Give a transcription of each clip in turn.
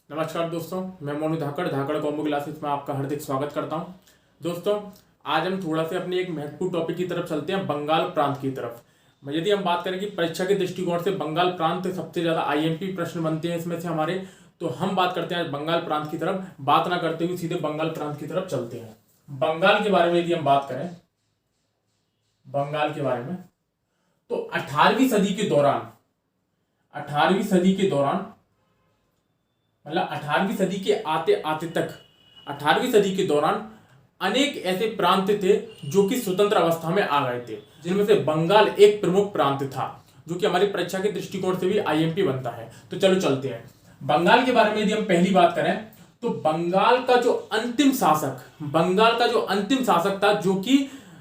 नमस्कार दोस्तों, मैं मोनू धाकड़ धाकड़ कॉम्बो क्लासेस में आपका हार्दिक स्वागत करता हूं। दोस्तों, आज हम थोड़ा सा अपने एक महत्वपूर्ण टॉपिक की तरफ चलते हैं, बंगाल प्रांत की तरफ। यदि हम बात करें कि परीक्षा के दृष्टिकोण से बंगाल प्रांत सबसे ज़्यादा आईएमपी प्रश्न बनते हैं इसमें से हमारे, तो हम बात करते हैं आज बंगाल प्रांत की तरफ। बात ना करते हुए सीधे बंगाल प्रांत की तरफ चलते हैं। बंगाल के बारे में यदि हम बात करें, बंगाल के बारे में, तो 18वीं सदी के दौरान, 18वीं सदी के दौरान, मतलब 18वीं सदी के आते आते तक, 18वीं सदी के दौरान अनेक ऐसे प्रांत थे जो कि स्वतंत्र अवस्था में आ गए थे, जिनमें से बंगाल एक प्रमुख प्रांत था, जो कि हमारी परीक्षा के दृष्टिकोण से भी आईएमपी बनता है। तो चलो चलते हैं बंगाल के बारे में। यदि हम पहली बात करें तो बंगाल का जो अंतिम शासक, बंगाल का जो अंतिम शासक था,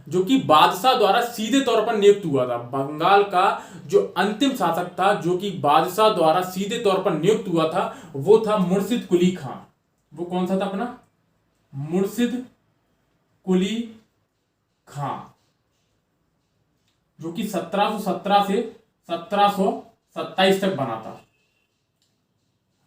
जो कि बादशाह द्वारा सीधे तौर पर नियुक्त हुआ था। बंगाल का जो अंतिम शासक था, जो कि बादशाह द्वारा सीधे तौर पर नियुक्त हुआ था, वो था मुर्शिद कुली खां। वो कौन सा था अपना? मुर्शिद कुली खां, जो कि 1717 से 1727 तक बना था।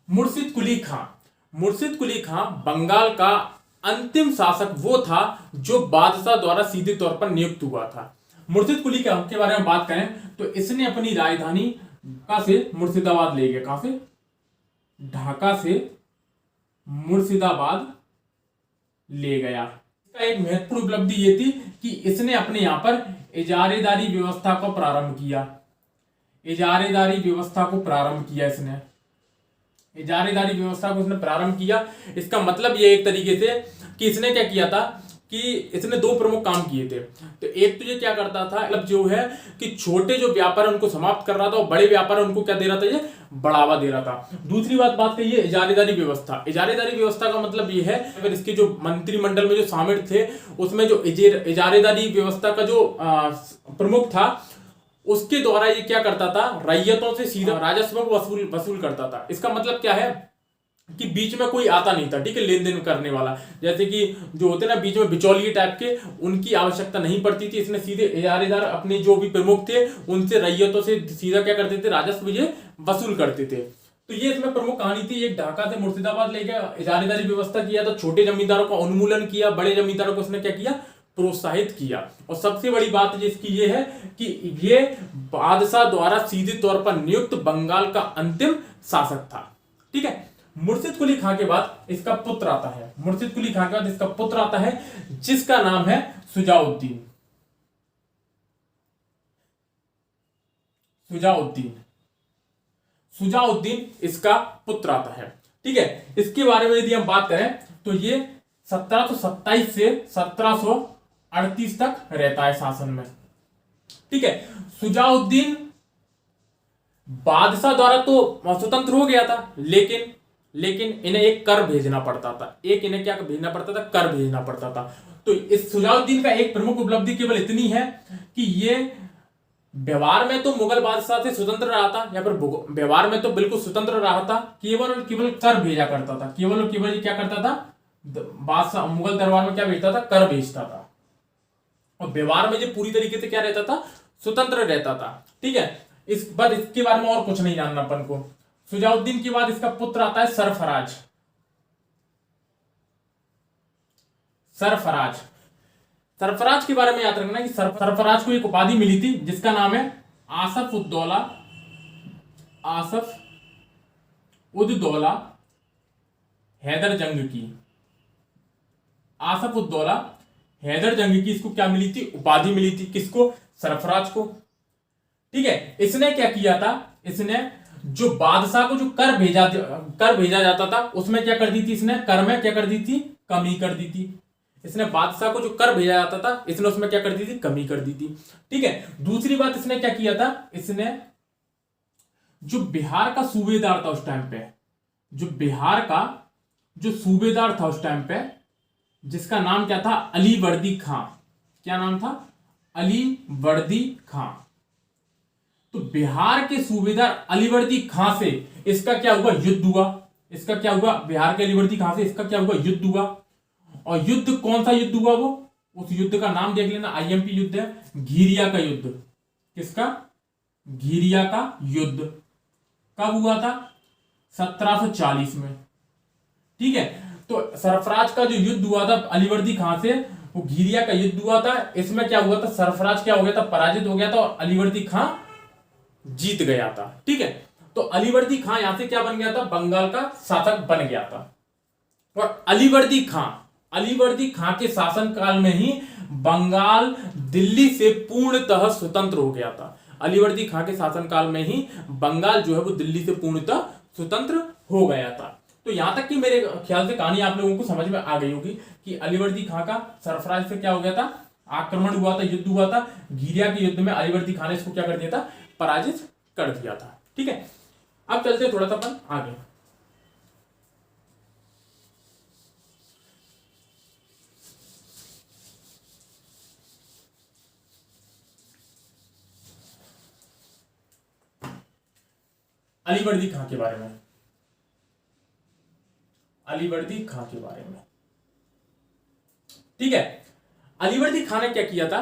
मुर्शिद कुली खां, मुर्शिद कुली खां बंगाल का अंतिम शासक वो था जो बादशाह द्वारा सीधे तौर पर नियुक्त हुआ था। मुर्शिद कुली खां के बारे में बात करें तो इसने अपनी राजधानी ढाका से मुर्शिदाबाद ले गया। कहां से? ढाका से मुर्शिदाबाद ले गया। इसका एक महत्वपूर्ण उपलब्धि ये थी कि इसने अपने यहां पर इजारेदारी व्यवस्था को प्रारंभ किया। इजारेदारी व्यवस्था को प्रारंभ किया इसने, इजारेदारी व्यवस्था को इसने प्रारंभ किया। इसका मतलब ये एक तरीके से कि इसने क्या किया था कि इसने दो प्रमुख काम किए थे। तो एक तो ये क्या करता था, मतलब जो है कि छोटे जो व्यापार उनको समाप्त कर रहा था और बड़े व्यापार उनको क्या दे रहा था, ये बढ़ावा दे रहा था। दूसरी बात कही इजारेदारी व्यवस्था। इजारेदारी व्यवस्था का मतलब ये है, अगर इसके जो मंत्रिमंडल में जो शामिल थे उसमें जो इजारेदारी व्यवस्था का जो प्रमुख था, उसके द्वारा ये क्या करता था, रैयतों से सीधा राजस्व को वसूल करता था। इसका मतलब क्या है कि बीच में कोई आता नहीं था, ठीक है, लेन देन करने वाला। जैसे कि जो होते ना बीच में बिचौलिए टाइप के, उनकी आवश्यकता नहीं पड़ती थी। इसने सीधे इजारेदार अपने जो भी प्रमुख थे उनसे रैयतों से सीधा क्या करते थे, राजस्व ये वसूल करते थे। तो ये इसमें प्रमुख कहानी थी। एक ढाका से मुर्शिदाबाद ले गया, इजारेदारी व्यवस्था किया, तो छोटे जमींदारों का उन्मूलन किया, बड़े जमींदारों को उसने क्या किया, प्रोत्साहित किया। और सबसे बड़ी बात जिसकी ये है कि ये बादशाह द्वारा सीधे तौर पर नियुक्त बंगाल का अंतिम शासक था। ठीक है। मुर्शिद कुली खां के बाद इसका पुत्र आता है। मुर्शिद कुली खां के बाद इसका पुत्र आता है, जिसका नाम है शुजाउद्दीन। शुजाउद्दीन, शुजाउद्दीन इसका पुत्र आता है। ठीक है। इसके बारे में यदि हम बात करें तो ये 1727 से 1738 तक रहता है शासन में। ठीक है। शुजाउद्दीन बादशाह द्वारा तो स्वतंत्र हो गया था, लेकिन इन्हें एक कर भेजना पड़ता था। एक इन्हें क्या भेजना पड़ता था, कर भेजना पड़ता था। तो इस शुजाउद्दीन का एक प्रमुख उपलब्धि केवल इतनी है कि ये व्यवहार में तो मुगल बादशाह से स्वतंत्र रहा था, या फिर व्यवहार में तो बिल्कुल स्वतंत्र रहा था, केवल और केवल कर भेजा करता था। केवल और केवल क्या करता था, बादशाह मुगल दरबार में क्या भेजता था, कर भेजता था। और व्यवहार में जो पूरी तरीके से क्या रहता था, स्वतंत्र रहता था। ठीक है। इस बाद इसके बारे में और कुछ नहीं जानना अपन को। शुजाउद्दीन के बाद इसका पुत्र आता है सरफराज। सरफराज, सरफराज के बारे में याद रखना कि सरफराज को एक उपाधि मिली थी जिसका नाम है आसफ उद्दौला, आसफ उद्दौला हैदर जंग की। आसफ उद्दौला हैदर जंग की इसको क्या मिली थी, उपाधि मिली थी। किसको? सरफराज को। ठीक है। इसने क्या किया था, इसने जो बादशाह को जो कर भेजा जाता था उसमें क्या कर दी थी, इसने कर में क्या कर दी थी, कमी कर दी थी। इसने बादशाह को जो कर भेजा जाता था, इसने उसमें क्या कर दी थी, कमी कर दी थी। ठीक है। दूसरी बात इसने क्या किया था, इसने जो बिहार का सूबेदार था उस टाइम पे, जो बिहार का जो सूबेदार था उस टाइम पे, जिसका नाम क्या था, अली वर्दी खां। क्या नाम था? अली वर्दी खां। तो बिहार के सूबेदार अलीवर्दी खां से इसका क्या हुआ, युद्ध हुआ। इसका क्या हुआ, बिहार के अलीवर्दी खां से इसका क्या हुआ, युद्ध हुआ। और युद्ध कौन सा युद्ध हुआ, वो उस युद्ध का नाम देख लेना, आईएमपी युद्ध है, घिरिया का युद्ध। किसका? घिरिया का युद्ध। कब हुआ था? 1740 में। ठीक है। तो सरफराज का जो युद्ध हुआ था अलीवर्दी खां से, वो घिरिया का युद्ध हुआ था। इसमें क्या हुआ था, सरफराज क्या हो गया था, पराजित हो गया था और अलीवर्दी खां जीत गया था। ठीक है, तो अलीवर्दी खां यहां से क्या बन गया था, बंगाल का शासक बन गया था। और अलीवर्दी खां के शासन काल में ही बंगाल दिल्ली से पूर्णतः स्वतंत्र हो गया था। अलीवर्दी खां के शासन काल में ही बंगाल जो है वो दिल्ली से पूर्णतः स्वतंत्र हो गया था। तो यहां तक कि मेरे ख्याल से कहानी आप लोगों को समझ में आ गई होगी कि अलीवर्दी खां का सरफराज से क्या हो गया था, आक्रमण हुआ था, युद्ध हुआ था। घिरिया के युद्ध में अलीवर्दी खान ने इसको क्या कर दिया था, पराजित कर दिया था। ठीक है, अब चलते हैं थोड़ा सा अपन आगे। अलीवर्दी खां के बारे में, अलीवर्दी खां के बारे में। ठीक है, अलीवर्दी खां ने क्या किया था,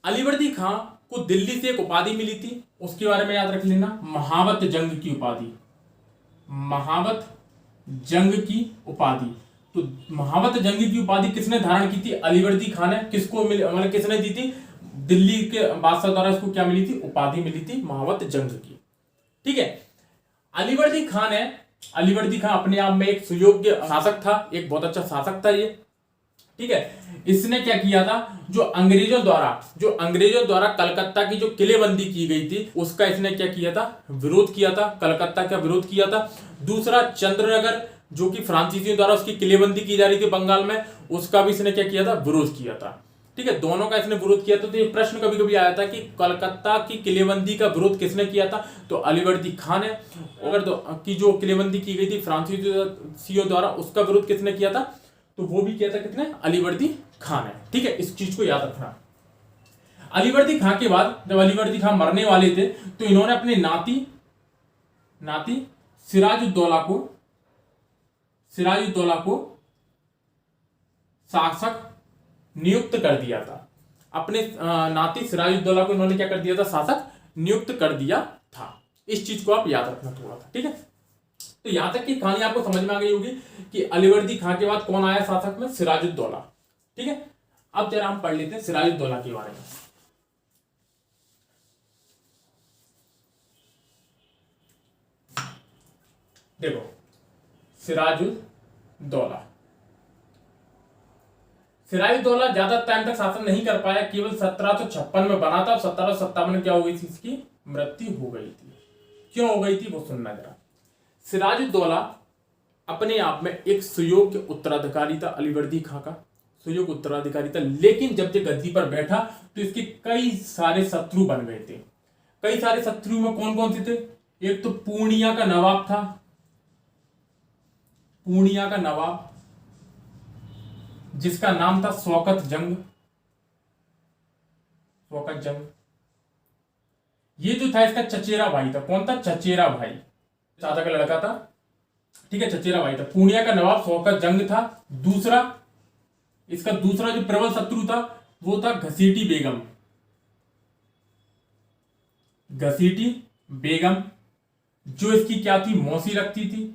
अलीवर्दी खां को दिल्ली से एक उपाधि मिली थी, उसके बारे में याद रख लेना, महावत जंग की उपाधि। महावत जंग की उपाधि। तो महावत जंग की उपाधि किसने धारण की थी, अलीवर्दी खां ने। किसको मिली, मतलब किसने दी थी, दिल्ली के बादशाह द्वारा इसको क्या मिली थी, उपाधि मिली थी महावत जंग की। ठीक है, अलीवर्दी खां अपने आप में एक सुयोग्य शासक था, एक बहुत अच्छा शासक था ये। ठीक है, इसने क्या किया था, जो अंग्रेजों द्वारा कलकत्ता की जो किलेबंदी की गई थी उसका इसने क्या किया था, विरोध किया था, कलकत्ता का विरोध किया था। दूसरा, चंद्रनगर जो कि फ्रांसीसियों द्वारा उसकी किलेबंदी की जा रही थी बंगाल में, उसका भी इसने क्या किया था, विरोध किया था। ठीक है, दोनों का इसने विरोध किया था। तो ये प्रश्न कभी कभी आया था कि कलकत्ता की किलेबंदी का विरोध किसने किया था, तो अलीवर्दी खां ने। अगर की जो किलेबंदी की गई थी फ्रांसीसियों द्वारा, उसका विरोध किसने किया था, तो वो भी किया था किसने, अलीवर्दी खां ने। ठीक है, इस चीज को याद रखना। अलीवर्दी खां के बाद जब अलीवर्दी खां मरने वाले थे तो इन्होंने अपने नाती सिराजुद्दौला को शासक नियुक्त कर दिया था। अपने नाती सिराजुद्दौला को इन्होंने क्या कर दिया था, शासक नियुक्त कर दिया था। इस चीज को आप याद रखना थोड़ा सा। ठीक है, तो यहां तक की कहानी आपको समझ में आ गई होगी कि अलीवर्दी खां के बाद कौन आया शासक में, सिराजुद्दौला। ठीक है, अब जरा हम पढ़ लेते हैं सिराजुद्दौला के बारे में। देखो, सिराजुद्दौला ज्यादा टाइम तक शासन नहीं कर पाया, केवल 1756 में बना था। 1757 में क्या हो गई थी, इसकी मृत्यु हो गई थी। क्यों हो गई थी वो सुनना जरा। सिराजुद्दौला अपने आप में एक सुयोग्य उत्तराधिकारी था, अलीवर्दी खां का सुयोग्य उत्तराधिकारी था। लेकिन जब ये गद्दी पर बैठा तो इसके कई सारे शत्रु बन गए थे। कई सारे शत्रु में कौन कौन से थे, एक तो पूर्णिया का नवाब था, पूर्णिया का नवाब जिसका नाम था शौकत जंग। ये जो था इसका चचेरा भाई था। कौन था, चचेरा भाई, चाचा का लड़का था। ठीक है, चचेरा भाई था। पूर्णिया का नवाब शौकत जंग था। इसका दूसरा जो प्रबल शत्रु था वो था घसीटी बेगम, जो इसकी क्या थी, मौसी लगती थी।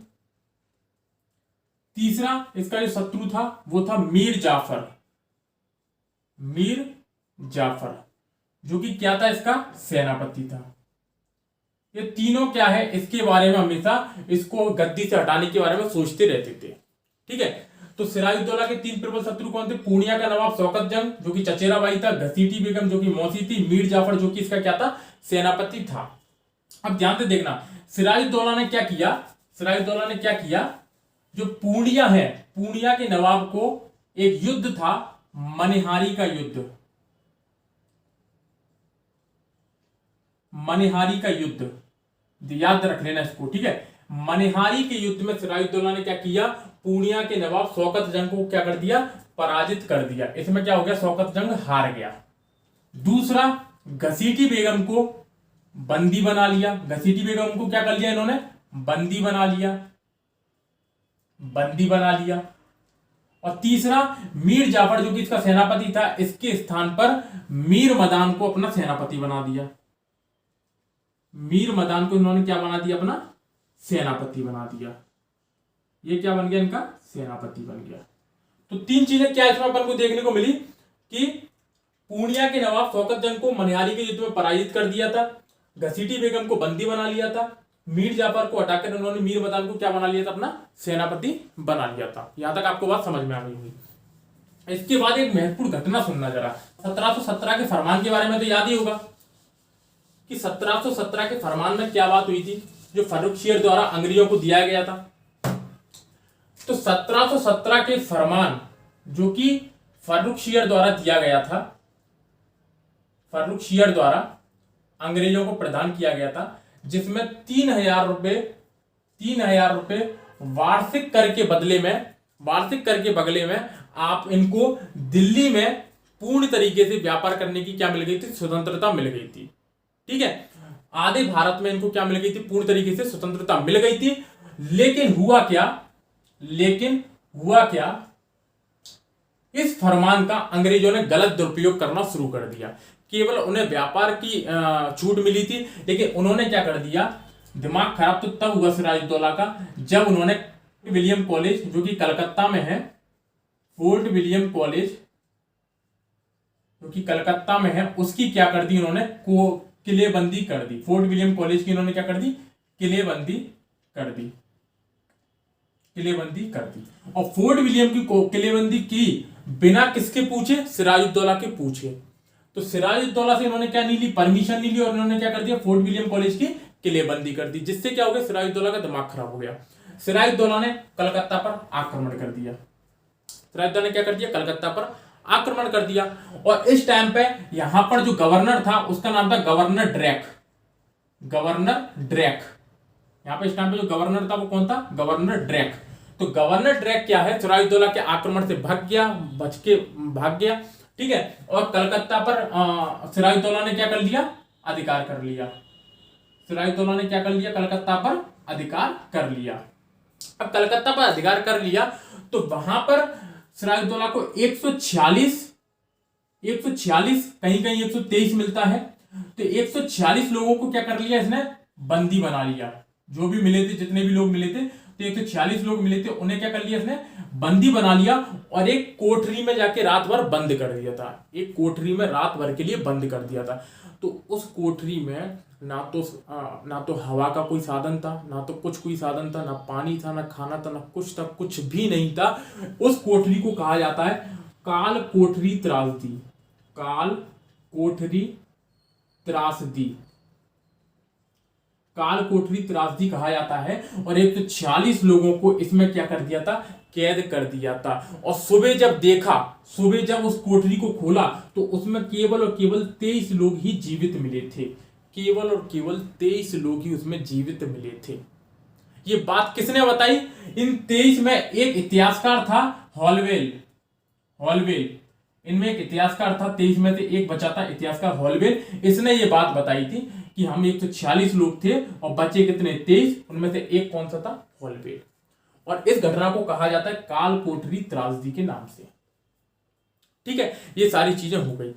तीसरा इसका जो शत्रु था वो था मीर जाफर, जो कि क्या था, इसका सेनापति था। ये तीनों क्या है, इसके बारे में हमेशा इसको गद्दी से हटाने के बारे में सोचते रहते थे। ठीक है, तो सिराजुद्दौला के तीन प्रबल शत्रु कौन थे, पूर्णिया का नवाब शौकत जंग जो कि चचेरा भाई था, घसीटी बेगम जो कि मौसी थी, मीर जाफर जो कि इसका क्या था, सेनापति था। अब ध्यान से देखना, सिराजुद्दौला ने क्या किया, जो पूर्णिया है, पूर्णिया के नवाब को एक युद्ध था, मनिहारी का युद्ध, याद रख लेना इसको। ठीक है, मनिहारी के युद्ध में सिराजुद्दौला ने क्या किया, पूर्णिया के नवाब शौकत जंग को क्या कर दिया, पराजित कर दिया। इसमें क्या हो गया, शौकत जंग हार गया। दूसरा, घसीटी बेगम को बंदी बना लिया। घसीटी बेगम को क्या कर लिया इन्होंने, बंदी बना लिया। और तीसरा, मीर जाफर जो कि इसका सेनापति था, इसके स्थान पर मीर मदान को अपना सेनापति बना दिया। मीर मदान को इन्होंने क्या बना दिया, अपना सेनापति बना दिया। ये क्या बन गया, इनका सेनापति बन गया। तो तीन चीजें क्या इसमें अपन को देखने को मिली कि पूर्णिया के नवाब शौकत जंग को मनिहारी के युद्ध में पराजित कर दिया था, घसीटी बेगम को बंदी बना लिया था, मीर जाफर को हटाकर उन्होंने मीर बदाल को क्या बना लिया था, अपना सेनापति बना लिया था। यहां तक आपको बात समझ में आ गई होगी। इसके बाद एक महत्वपूर्ण घटना सुनना जरा। 1717 के फरमान के बारे में तो याद ही होगा कि 1717 के फरमान में क्या बात हुई थी, जो फर्रुखशियर द्वारा अंग्रेजों को दिया गया था। तो 1717 के फरमान जो कि फर्रुखशियर द्वारा दिया गया था, फर्रुखशियर द्वारा अंग्रेजों को प्रदान किया गया था, जिसमें 3000 रुपए वार्षिक कर के बदले में आप इनको दिल्ली में पूर्ण तरीके से व्यापार करने की क्या मिल गई थी, स्वतंत्रता मिल गई थी। ठीक है, आधे भारत में इनको क्या मिल गई थी, पूर्ण तरीके से स्वतंत्रता मिल गई थी। लेकिन हुआ क्या, इस फरमान का अंग्रेजों ने गलत दुरुपयोग करना शुरू कर दिया। केवल उन्हें व्यापार की छूट मिली थी, लेकिन उन्होंने क्या कर दिया, दिमाग खराब तो तब हुआ सिराजुद्दौला का जब उन्होंने विलियम कॉलेज जो कि कलकत्ता में है, फोर्ट विलियम कॉलेज जो कि कलकत्ता में है, उसकी क्या कर दी उन्होंने, किलेबंदी कर दी। फोर्ट विलियम कॉलेज की उन्होंने क्या कर दी, किलेबंदी कर दी। और फोर्ट विलियम की किलेबंदी की बिना किसके पूछे, सिराजुद्दौला के पूछे। तो सिराजुद्दौला से इन्होंने क्या नहीं ली, परमिशन नहीं ली, और इन्होंने क्या कर दिया, फोर्ट विलियम कॉलेज की किलेबंदी कर दी। जिससे क्या हो गया, सिराजुद्दौला का दिमाग खराब हो गया। सिराजुद्दौला ने कलकत्ता पर आक्रमण कर दिया। सिराजुद्दौला ने क्या कर दिया, कलकत्ता पर आक्रमण कर दिया। और इस टाइम पे यहां पर जो गवर्नर था उसका नाम था गवर्नर ड्रैक। यहां पे इस टाइम पे जो गवर्नर था वो कौन था, गवर्नर ड्रैक। तो गवर्नर ड्रैक क्या है, सिराजुद्दौला के आक्रमण से भाग गया। ठीक है, और कलकत्ता पर सिराजुद्दौला ने क्या कर लिया, अधिकार कर लिया। कलकत्ता पर अधिकार कर लिया। अब कलकत्ता पर अधिकार कर लिया तो वहां पर सिराजुद्दौला को 146 कहीं 123 मिलता है। तो 146 लोगों को क्या कर लिया, इसने बंदी बना लिया। जो भी मिले थे, जितने भी लोग मिले थे, तो 146 लोग मिले थे, उन्हें क्या कर लिया इसने, बंदी बना लिया। और एक कोठरी में जाके रात भर बंद कर दिया था। एक कोठरी में रात भर के लिए बंद कर दिया था। तो उस कोठरी में ना तो हवा का कोई साधन था, ना तो कुछ कोई साधन था, ना पानी था, ना खाना था, ना कुछ था, कुछ भी नहीं था। उस कोठरी को कहा जाता है काल कोठरी त्रासदी कहा जाता है। और 146 लोगों को इसमें क्या कर दिया था, कैद कर दिया था। और सुबह जब उस कोठरी को खोला तो उसमें केवल और केवल 23 लोग ही जीवित मिले थे। केवल और केवल 23 लोग ही उसमें जीवित मिले थे। ये बात किसने बताई, इन 23 में एक इतिहासकार था, हॉलवेल। इनमें एक इतिहासकार था, 23 में से एक बचा था, इतिहासकार हॉलवेल। इसने ये बात बताई थी कि हम 146 लोग थे और बचे कितने, 23। उनमें से एक कौन सा था, हॉलवेल। और इस घटना को कहा जाता है काल कोठरी त्रासदी के नाम से। ठीक है, ये सारी चीजें हो गई।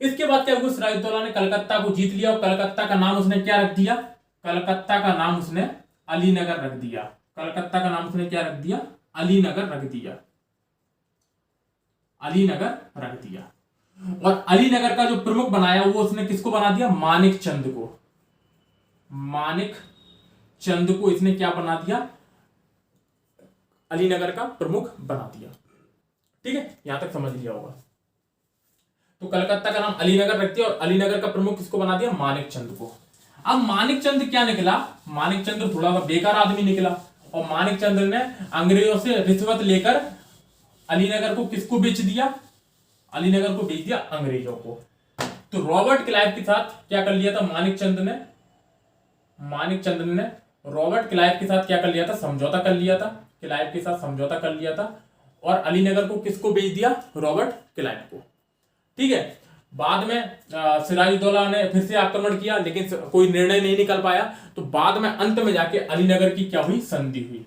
इसके बाद क्या हुआ, सिराजुद्दौला ने कलकत्ता को जीत लिया और कलकत्ता का नाम उसने क्या रख दिया, कलकत्ता का नाम उसने अलीनगर रख दिया। कलकत्ता का नाम उसने क्या रख दिया, अलीनगर रख दिया। और अलीनगर का जो प्रमुख बनाया वो उसने किसको बना दिया, मानिक चंद को इसने क्या बना दिया, अलीनगर का प्रमुख बना दिया। ठीक है, यहां तक समझ लिया होगा। तो कलकत्ता का नाम अलीनगर रख दिया और अलीनगर का प्रमुख किसको बना दिया, मानिक चंद को। अब मानिक चंद क्या निकला, मानिक चंद थोड़ा सा बेकार आदमी निकला। और मानिक चंद ने अंग्रेजों से रिश्वत लेकर अलीनगर को किसको बेच दिया, अलीनगर को बेच दिया अंग्रेजों को। तो रॉबर्ट क्लाइव के साथ क्या कर लिया था, मानिक चंद ने रॉबर्ट क्लाइव के साथ क्या कर लिया था, समझौता कर लिया था। और अलीनगर को किसको बेच दिया, रॉबर्ट क्लाइव को। ठीक है, बाद में सिराजुद्दौला ने फिर से आक्रमण किया, लेकिन कोई निर्णय नहीं निकल पाया। तो बाद में अंत में जाके अलीनगर की क्या हुई, संधि हुई।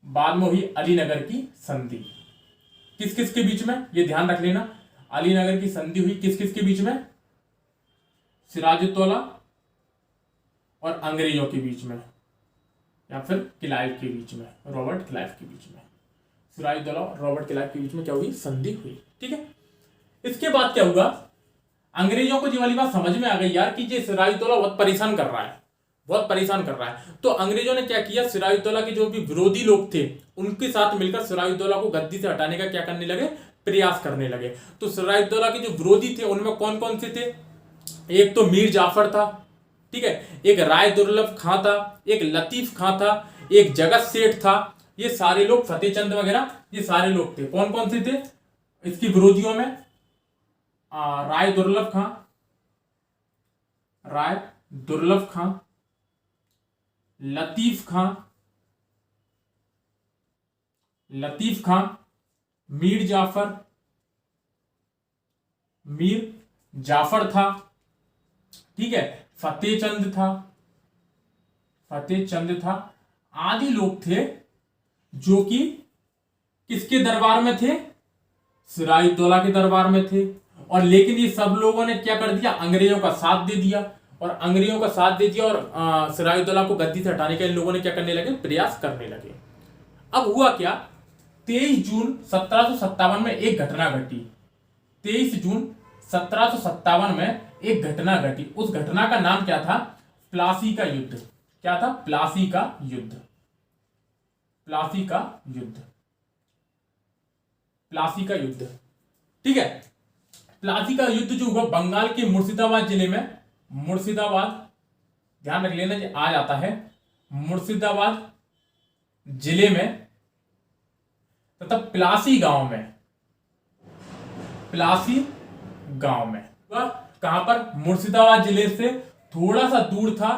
बाद में हुई अलीनगर की संधि। किस किस के बीच में, ये ध्यान रख लेना, अलीनगर की संधि हुई किस किस के बीच में, सिराजुद्दौला और अंग्रेजों के बीच में। या फिर क्लाइव के बीच में, रॉबर्ट क्लाइव के बीच में, सिराजुद्दौला और रॉबर्ट क्लाइव के बीच में क्या हुई, संधि हुई। ठीक है, इसके बाद क्या हुआ, अंग्रेजों को ये वाली बात समझ में आ गई यार कि ये सिराजुद्दौला बहुत परेशान कर रहा है, बहुत परेशान कर रहा है। तो अंग्रेजों ने क्या किया, सिराजुद्दौला के जो भी विरोधी लोग थे उनके साथ मिलकर सिराजुद्दौला को गद्दी से हटाने का क्या करने लगे, प्रयास करने लगे। तो सिराजुद्दौला के जो विरोधी थे उनमें कौन कौन से थे, एक तो मीर जाफर था, ठीक है, एक राय दुर्लभ खां था, एक लतीफ खां था, एक जगत सेठ था, ये सारे लोग, फतेहचंद वगैरह, ये सारे लोग थे। कौन कौन से थे इसके विरोधियों में, राय दुर्लभ खां, राय दुर्लभ खां, लतीफ खां, लतीफ खां, मीर जाफर, मीर जाफर था, ठीक है, फतेहचंद था, फतेहचंद था, आदि लोग थे जो कि किसके दरबार में थे, सिराजुद्दौला के दरबार में थे। और लेकिन ये सब लोगों ने क्या कर दिया, अंग्रेजों का साथ दे दिया, और अंग्रेजों का साथ दे दिया और सिराजुद्दौला को गद्दी से हटाने के इन लोगों ने क्या करने लगे, प्रयास करने लगे। अब हुआ क्या, 23 जून 1757 में एक घटना घटी, 23 जून 1757 में एक घटना घटी। उस घटना का नाम क्या था, प्लासी का युद्ध। क्या था, प्लासी का युद्ध, प्लासी का युद्ध, प्लासी का युद्ध। ठीक है, प्लासी का युद्ध जो हुआ बंगाल के मुर्शिदाबाद जिले में, मुर्शिदाबाद, ध्यान रख लेना ये आ जाता है, मुर्शिदाबाद जिले में तथा प्लासी गांव में, प्लासी गांव में। कहां पर, मुर्शिदाबाद जिले से थोड़ा सा दूर था,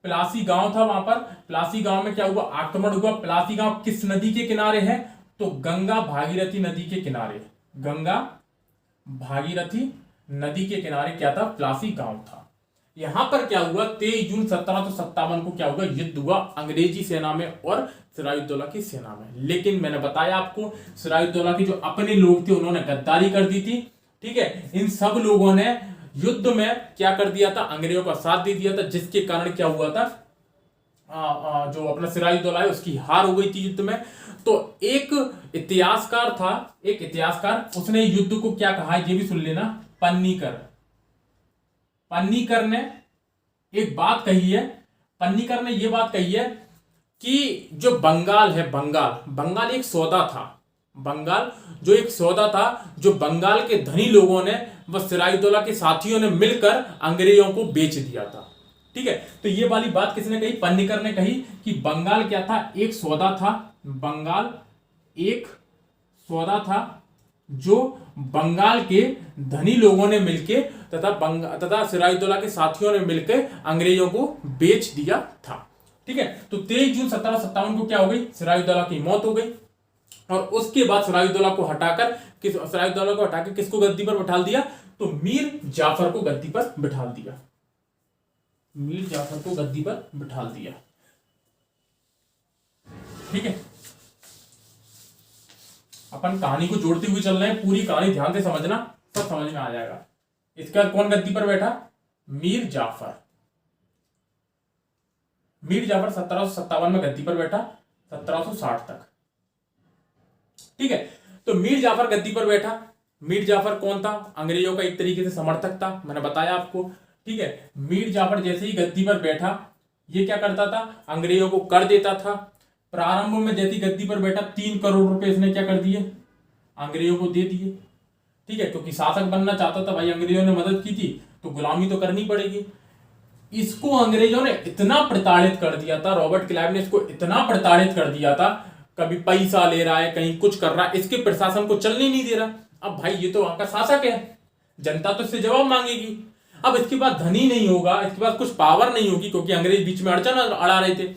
प्लासी गांव था। वहां पर प्लासी गांव में क्या हुआ, आक्रमण हुआ। प्लासी गांव किस नदी के किनारे है, तो गंगा भागीरथी नदी के किनारे, गंगा भागीरथी नदी के किनारे क्या था, प्लासी गांव था। यहां पर क्या हुआ, 23 जून 1757 को क्या हुआ, युद्ध हुआ अंग्रेजी सेना में और सिराजुद्दौला की सेना में। लेकिन मैंने बताया आपको, सिराजुद्दौला के जो अपने लोग थे उन्होंने गद्दारी कर दी थी। ठीक है, इन सब लोगों ने युद्ध में क्या कर दिया था, अंग्रेजों का साथ दे दिया था, जिसके कारण क्या हुआ था, जो अपना सिराजुद्दौला है उसकी हार हो गई थी युद्ध में। तो एक इतिहासकार था, एक इतिहासकार, उसने युद्ध को क्या कहा है ये भी सुन लेना, पन्नीकर। पन्नीकर ने एक बात कही है, पन्नीकर ने यह बात कही है कि जो बंगाल है, बंगाल, बंगाल एक सौदा था, बंगाल जो एक सौदा था, जो बंगाल के धनी लोगों ने व सिराजुद्दौला के साथियों ने मिलकर अंग्रेजों को बेच दिया था। ठीक है, तो ये वाली बात किसने कही, पन्नीकर ने कही कि बंगाल क्या था, एक सौदा था, बंगाल एक सौदा था जो बंगाल के धनी लोगों ने मिलकर तथा सिराजुद्दौला के साथियों ने मिलकर अंग्रेजों को बेच दिया था। ठीक है, तो 23 जून 1757 को क्या हो गई, सिराजुद्दौला की मौत हो गई। और उसके बाद सिराजुद्दौला को हटाकर किसको गद्दी पर बैठा दिया, तो मीर जाफर को गद्दी पर बैठा दिया, मीर जाफर को गद्दी पर बैठा दिया। ठीक है, अपन कहानी को जोड़ते हुए चल रहे हैं, पूरी कहानी ध्यान से समझना, सब समझ में आ जाएगा। इसके बाद कौन गद्दी पर बैठा, मीर जाफर। मीर जाफर 1757 में गद्दी पर बैठा, 1760 तक। ठीक है, तो मीर जाफर गद्दी पर बैठा। मीर जाफर कौन था, अंग्रेजों का एक तरीके से समर्थक था, मैंने बताया आपको। ठीक है, मीर जाफर जैसे ही गद्दी पर बैठा, ये क्या करता था, अंग्रेजों को कर देता था। प्रारंभ में जैसी गद्दी पर बैठा 3 करोड़ रुपए इसने क्या कर दिए, अंग्रेजों को दे दिए। ठीक है, क्योंकि शासक बनना चाहता था भाई, अंग्रेजों ने मदद की थी तो गुलामी तो करनी पड़ेगी। इसको अंग्रेजों ने इतना प्रताड़ित कर दिया था, रॉबर्ट क्लाइव ने इसको इतना प्रताड़ित कर दिया था, कभी पैसा ले रहा है, कहीं कुछ कर रहा है, इसके प्रशासन को चलने नहीं दे रहा। अब भाई ये तो वहां का शासक है, जनता तो इससे जवाब मांगेगी। अब इसके पास धनी नहीं होगा, इसके पास कुछ पावर नहीं होगी, क्योंकि अंग्रेज बीच में अड़चन अड़ा रहे थे।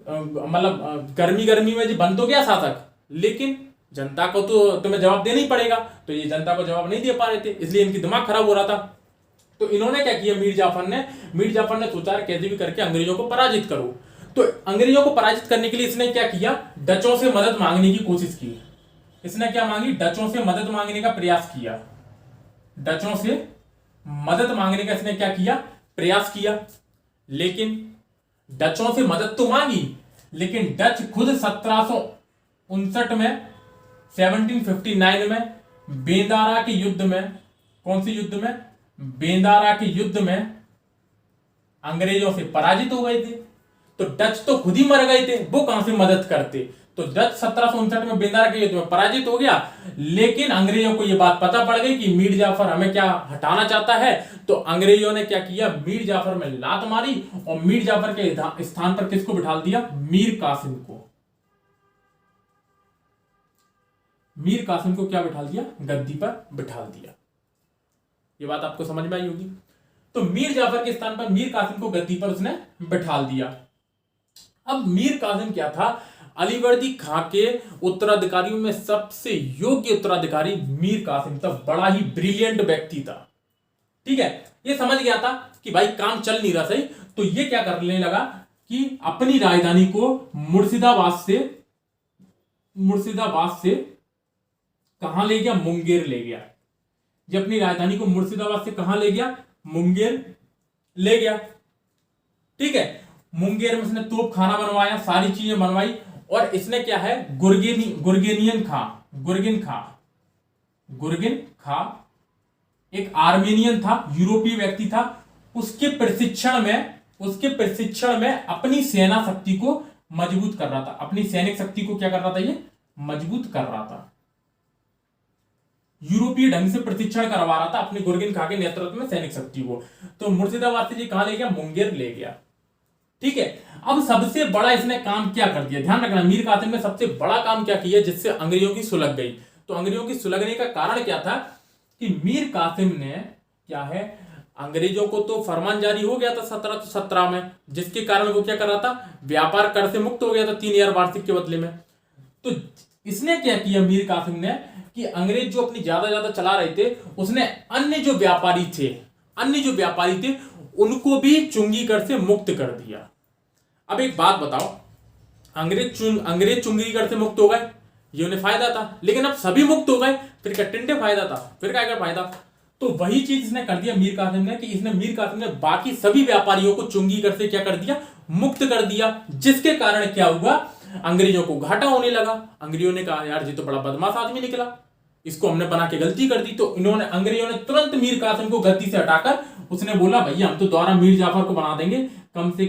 मतलब गर्मी में जो बन तो गया शासक, लेकिन जनता को तो तुम्हें जवाब देना ही पड़ेगा, तो ये जनता को जवाब नहीं दे पा रहे थे, इसलिए इनकी दिमाग खराब हो रहा था। तो इन्होंने क्या किया, मीर जाफर ने सोचा कैसे भी करके अंग्रेजों को पराजित करो। तो अंग्रेजों को पराजित करने के लिए इसने क्या किया, डचों से मदद मांगने की कोशिश की। इसने क्या मांगी, डचों से मदद मांगने का प्रयास किया। डचों से मदद मांगने का इसने क्या किया, प्रयास किया। लेकिन डचों से मदद तो मांगी, लेकिन डच खुद 1759 में 1759 में बेंदारा के युद्ध में, कौन से युद्ध में, बेंदारा के युद्ध में अंग्रेजों से पराजित हो गए थे। तो डच तो खुद ही मर गए थे, वो कहां से मदद करते। तो डच 1759 में बेंदारा के युद्ध में पराजित हो गया, लेकिन अंग्रेजों को यह बात पता पड़ गई कि मीर जाफर हमें क्या हटाना चाहता है। तो अंग्रेजों ने क्या किया, मीर जाफर में लात मारी और मीर जाफर के स्थान पर किसको बिठा दिया, मीर कासिम को। मीर कासिम को क्या बिठा दिया, गद्दी पर बिठा दिया। ये बात आपको समझ में आई होगी। तो मीर जाफर के स्थान पर मीर कासिम को गद्दी पर उसने बिठा दिया। अब मीर कासिम क्या था, अलीवर्दी खां के उत्तराधिकारियों में सबसे योग्य उत्तराधिकारी मीर कासिम था। बड़ा ही ब्रिलियंट व्यक्ति था। ठीक है, ये समझ गया था कि भाई काम चल नहीं रहा सही, तो ये क्या करने लगा कि अपनी राजधानी को मुर्शिदाबाद से कहां ले गया, मुंगेर ले गया। ये अपनी राजधानी को मुर्शिदाबाद से कहां ले गया, मुंगेर ले गया। ठीक है, मुंगेर में इसने तोप खाना बनवाया, सारी चीजें बनवाई। और इसने क्या है, गुर्गेन खां एक आर्मेनियन था, यूरोपीय व्यक्ति था। उसके प्रशिक्षण में अपनी सेना शक्ति को मजबूत कर रहा था। अपनी सैनिक शक्ति को क्या कर रहा था, ये मजबूत कर रहा था। यूरोपीय ढंग से प्रशिक्षण करवा रहा था अपने गुर्गिन खां के नेतृत्व में सैनिक शक्ति को। तो मुर्शिदाबाद से ये कहां ले गया, मुंगेर ले गया। ठीक है, अब सबसे बड़ा इसने काम क्या कर दिया, ध्यान रखना, मीर कासिम ने सबसे बड़ा काम क्या किया जिससे अंग्रेजों की सुलग गई। तो अंग्रेजों की सुलगने का कारण क्या था कि मीर कासिम ने क्या है, अंग्रेजों को तो फरमान जारी हो गया था 1717 में, जिसके कारण वो क्या कर रहा था, व्यापार कर से मुक्त हो गया था 3000 वार्षिक के बदले में। तो इसने क्या किया मीर कासिम ने कि अंग्रेज जो अपनी ज्यादा चला रहे थे, उसने अन्य जो व्यापारी थे उनको भी चुंगी कर से मुक्त कर दिया। अब एक बात बताओ, अंग्रेज चुंगी कर से मुक्त हो गए, ये उन्हें फायदा था, लेकिन अब सभी मुक्त हो गए, फिर क्या टिंडे फायदा था, फिर क्या फायदा। तो वही चीज इसने कर दिया मीर कासिम ने कि मीर कासिम ने बाकी सभी व्यापारियों को चुंगी कर से क्या कर दिया, मुक्त कर दिया। जिसके कारण क्या हुआ, अंग्रेजों को घाटा होने लगा। अंग्रेजों ने कहा यार ये तो बड़ा बदमाश आदमी निकला, इसको हमने बना के गलती कर दी। तो अंग्रेजों ने तुरंत मीर कासिम को गद्दी से हटाकर उसने बोला भैया हम तो दोबारा मीर जाफर को बना देंगे, कम से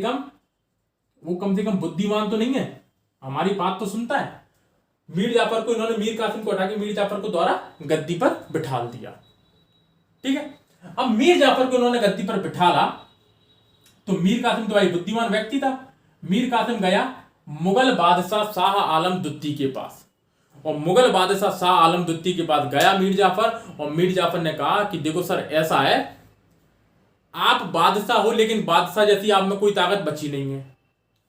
कम बुद्धिमान तो नहीं है, हमारी बात तो सुनता है। मीर जाफर को इन्होंने मीर कासिम को हटा के मीर जाफर को दोबारा गद्दी पर बिठा दिया। ठीक है, अब मीर जाफर को इन्होंने गद्दी पर बिठाला तो मीर कासिम तो भाई बुद्धिमान व्यक्ति था। मीर कासिम गया मुगल बादशाह शाह आलम द्वितीय के पास, और मुगल बादशाह शाह आलम द्वितीय के पास गया मीर जाफर, और मीर जाफर ने कहा कि देखो सर ऐसा है, आप बादशाह हो लेकिन बादशाह जैसी आप में कोई ताकत बची नहीं है।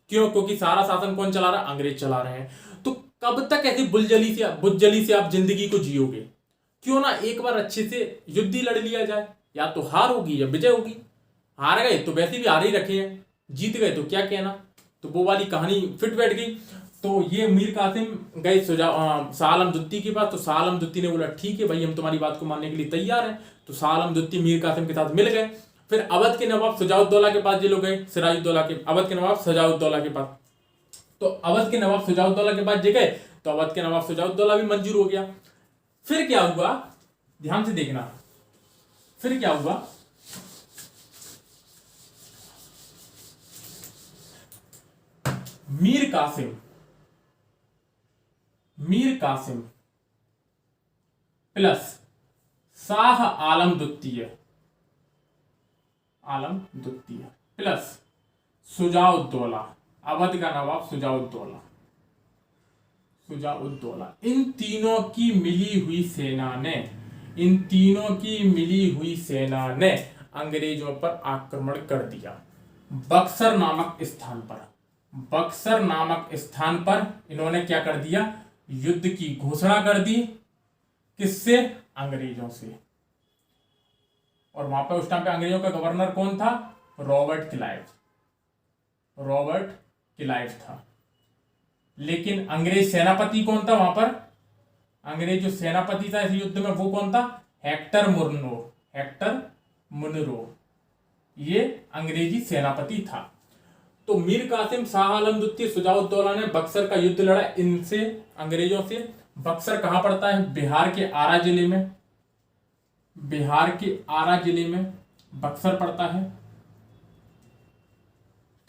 क्यों, क्योंकि सारा शासन कौन चला रहा है, अंग्रेज चला रहे हैं। तो कब तक ऐसी बुज्जली से आप जिंदगी को जियोगे, क्यों ना एक बार अच्छे से युद्ध ही लड़ लिया जाए, या तो हार होगी या विजय होगी। हार गए तो वैसे भी हार ही रखे हैं, जीत गए तो क्या कहना। तो वो वाली कहानी फिट बैठ गई। तो ये मीर कासिम गए शाह आलम द्वितीय के पास। तो शाह आलम द्वितीय ने बोला ठीक है भाई हम तुम्हारी बात को मानने के लिए तैयार हैं। तो शाह आलम द्वितीय मीर कासिम के साथ मिल गए। फिर अवध के नवाब शुजाउद्दौला के पास ये लोग गए, अवध के नवाब शुजाउद्दौला के पास। तो अवध के नवाब शुजाउद्दौला के पास गए तो अवध के नवाब शुजाउद्दौला भी मंजूर हो गया। फिर क्या हुआ, ध्यान से देखना, फिर क्या हुआ, मीर कासिम प्लस शाह आलम द्वितीय प्लस शुजाउद्दौला, अवध का नवाब शुजाउद्दौला, इन तीनों की मिली हुई सेना ने अंग्रेजों पर आक्रमण कर दिया। बक्सर नामक स्थान पर इन्होंने क्या कर दिया, युद्ध की घोषणा कर दी। किससे, अंग्रेजों से। और वहां पर उस टाइम पे अंग्रेजों का गवर्नर कौन था, रॉबर्ट क्लाइव था। लेकिन अंग्रेज सेनापति कौन था वहां पर, अंग्रेज जो सेनापति था इस युद्ध में वो कौन था, हेक्टर मुनरो, ये अंग्रेजी सेनापति था। तो मीर कासिम, शाह आलम द्वितीय, शुजाउद्दौला ने बक्सर का युद्ध लड़ा इनसे, अंग्रेजों से। बक्सर कहां पड़ता है? बिहार के आरा जिले में, बिहार के आरा जिले में बक्सर पड़ता है।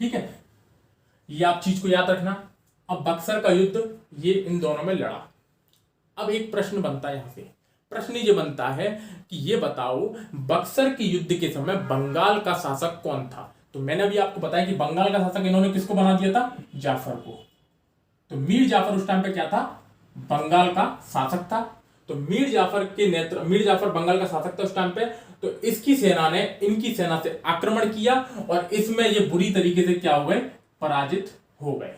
ठीक है, ये आप चीज को याद रखना। अब बक्सर का युद्ध ये इन दोनों में लड़ा। अब एक प्रश्न बनता है यहां से, प्रश्न ये बनता है कि ये बताओ बक्सर के युद्ध के समय बंगाल का शासक कौन था? तो मैंने अभी आपको बताया कि बंगाल का शासक इन्होंने किसको बना दिया था? जाफर को। तो मीर जाफर उस टाइम पे क्या था? बंगाल का शासक था। तो मीर जाफर बंगाल का शासक था उस टाइम पे। तो इसकी सेना ने इनकी सेना से आक्रमण किया और इसमें ये बुरी तरीके से क्या हो गए? पराजित हो गए।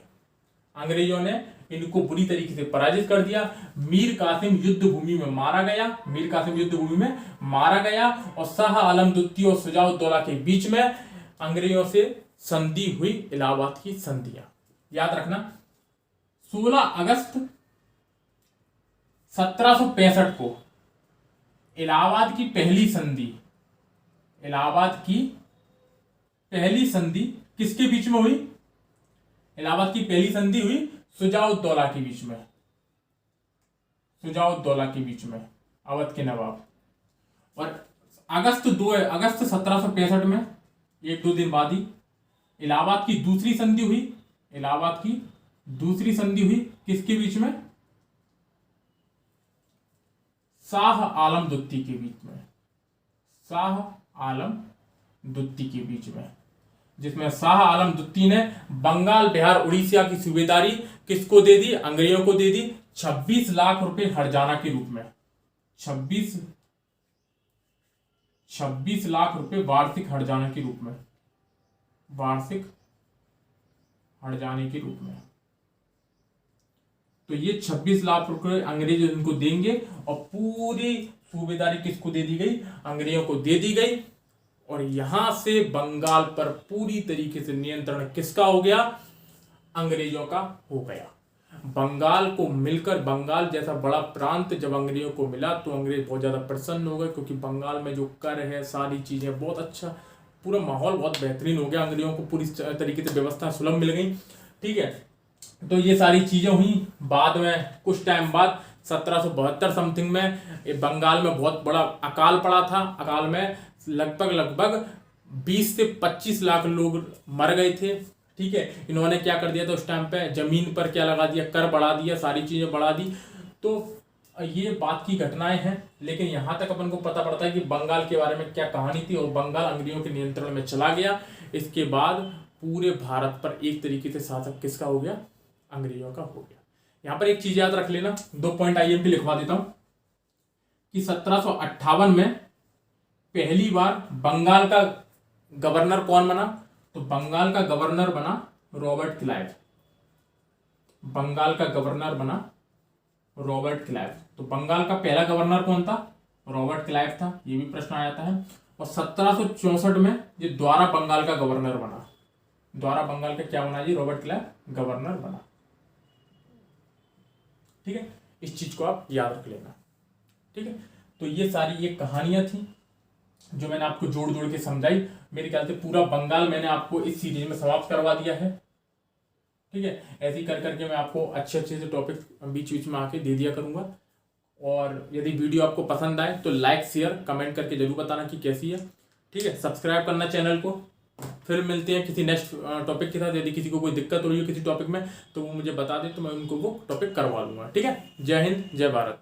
अंग्रेजों ने इनको बुरी तरीके से पराजित कर दिया। मीर कासिम युद्ध भूमि में मारा गया, मीर कासिम युद्ध भूमि में मारा गया और शाह आलम द्वितीय और शुजाउद्दौला के बीच में अंग्रेजों से संधि हुई, इलाहाबाद की संधियां। याद रखना, 16 अगस्त 1765 को इलाहाबाद की पहली संधि, इलाहाबाद की पहली संधि किसके बीच में हुई? इलाहाबाद की पहली संधि हुई शुजाउद्दौला के बीच में, शुजाउद्दौला के बीच में, अवध के नवाब। और अगस्त 1765 में, एक दो दिन बाद ही इलाहाबाद की दूसरी संधि हुई, इलाहाबाद की दूसरी संधि हुई किसके बीच में? शाह आलम द्वितीय के बीच में, शाह आलम द्वितीय के बीच में, जिसमें शाह आलम द्वितीय ने बंगाल, बिहार, उड़ीसा की सूबेदारी किसको दे दी? अंग्रेजों को दे दी। 26 लाख रुपए हर्जाना के रूप में, 26 लाख रुपए वार्षिक हर्जाना के रूप में, वार्षिक हर्जाने के रूप में। तो ये 26 लाख रुपए अंग्रेज इनको देंगे और पूरी सूबेदारी किसको दे दी गई? अंग्रेजों को दे दी गई। और यहां से बंगाल पर पूरी तरीके से नियंत्रण किसका हो गया? अंग्रेजों का हो गया। बंगाल को मिलकर, बंगाल जैसा बड़ा प्रांत जब अंग्रेजों को मिला तो अंग्रेज बहुत ज्यादा प्रसन्न हो गए, क्योंकि बंगाल में जो कर है, सारी चीजें बहुत अच्छा, पूरा माहौल बहुत बेहतरीन हो गया। अंग्रेजों को पूरी तरीके से व्यवस्था सुलभ मिल गई। ठीक है, तो ये सारी चीजें हुई। बाद में कुछ टाइम बाद 1772 समथिंग में बंगाल में बहुत बड़ा अकाल पड़ा था। अकाल में लगभग 20 से 25 लाख लोग मर गए थे। ठीक है, इन्होंने क्या कर दिया था उस टाइम पे? जमीन पर क्या लगा दिया? कर बढ़ा दिया, सारी चीजें बढ़ा दी। तो ये बात की घटनाएं हैं, लेकिन यहां तक अपन को पता पड़ता है कि बंगाल के बारे में क्या कहानी थी। और बंगाल अंग्रेजों के नियंत्रण में चला गया। इसके बाद पूरे भारत पर एक तरीके से शासक किसका हो गया? अंग्रेजों का हो गया। यहां पर एक चीज याद रख लेना, 2 पॉइंट IMP लिखवा देता हूं कि 1758 में पहली बार बंगाल का गवर्नर कौन बना? तो बंगाल का गवर्नर बना रॉबर्ट क्लाइव। बंगाल का गवर्नर बना रॉबर्ट क्लाइव। तो बंगाल का पहला गवर्नर कौन था? रॉबर्ट क्लाइव था। ये भी प्रश्न आ जाता है। और 1764 में ये द्वारा बंगाल का गवर्नर बना, द्वारा बंगाल का क्या बना जी? रॉबर्ट क्लाइव गवर्नर बना। ठीक है, इस चीज को आप याद रख लेना। ठीक है, तो ये सारी ये कहानियां थी जो मैंने आपको जोड़ जोड़ के समझाई। मेरे ख्याल से पूरा बंगाल मैंने आपको इस सीरीज में समाप्त करवा दिया है। ठीक है, ऐसे ही कर करके मैं आपको अच्छे से टॉपिक बीच बीच में आके दे दिया करूंगा। और यदि वीडियो आपको पसंद आए तो लाइक, शेयर, कमेंट करके जरूर बताना कि कैसी है। ठीक है, सब्सक्राइब करना चैनल को। फिर मिलते हैं किसी नेक्स्ट टॉपिक के साथ। यदि किसी को कोई दिक्कत हो रही है किसी टॉपिक में तो वो मुझे बता दे, तो मैं उनको वो टॉपिक करवा दूंगा। ठीक है, जय हिंद, जय भारत।